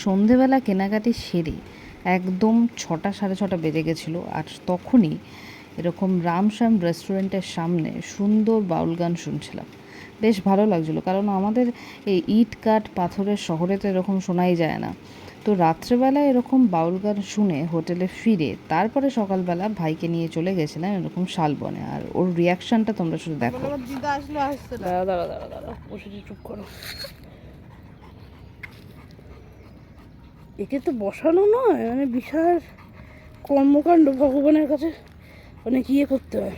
সন্ধেবেলা কেনাকাটি সেরে একদম 6টা সাড়ে 6টা বেজে গেছিলো। আর তখনই এরকম রামশ্যাম রেস্টুরেন্টের সামনে সুন্দর বাউল গান শুনছিলাম। বেশ ভালো লাগছিলো, কারণ আমাদের এই ইট কাঠ পাথরের শহরে তো এরকম শোনাই যায় না। তো রাত্রেবেলা এরকম বাউল গান শুনে হোটেলে ফিরে তারপরে সকালবেলা ভাইকে নিয়ে চলে গেছিলাম এরকম শালবনে। আর ওর রিয়াকশানটা তোমরা শুধু দেখো। চুপ করো, একে তো বসানো নয়, মানে বিশাল কর্মকাণ্ড, ভগবানের কাছে অনেক ইয়ে করতে হয়।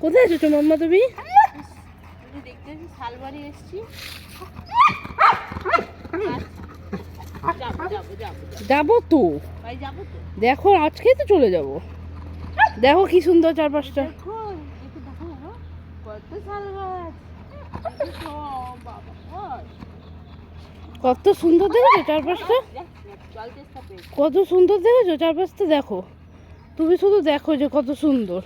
কোথায় এসেছো মাম্মা তুমি? দেখতে শালবাড়ি এসেছি। যাবো তো, দেখো আজকেই তো চলে যাবো। দেখো কি সুন্দর চারপাশটা, কত সুন্দর দেখেছো চারপাশটা, কত সুন্দর দেখেছো চারপাশটা। দেখো তুমি শুধু দেখো যে কত সুন্দর,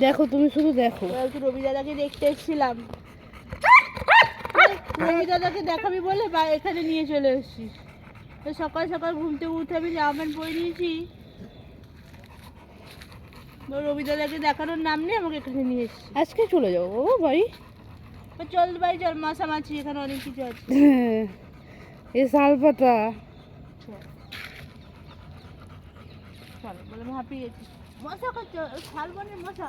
দেখো তুমি শুধু দেখো। রবি দাদাকে দেখতে এসেছিলাম, রবি দাদাকে দেখাবি বলে এখানে নিয়ে চলে এসেছি। সকাল সকাল ঘুম থেকে উঠে আমি জামা প্যান্ট পরে নিয়েছি, রবি দাদাকে দেখানোর নাম নেই, আমাকে এখানে নিয়ে এসেছি। আজকে চলে যাবো বাবা বাড়ি। চল ভাই চল, মাছামাছি এখানে অনেক কিছু আছে। এই শাল পাতা চলো বলে আমি হাঁপিয়ে গেছি। মশা করছো শালবনের মশা।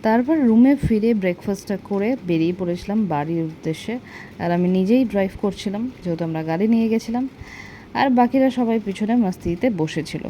তারপর রুমে ফিরে ব্রেকফাস্টটা করে বেরিয়ে পড়েছিলাম বাড়ির উদ্দেশ্যে। আর আমি নিজেই ড্রাইভ করছিলাম, যেহেতু আমরা গাড়ি নিয়ে গেছিলাম, আর বাকিরা সবাই পিছনে মাস্তিতে বসেছিল।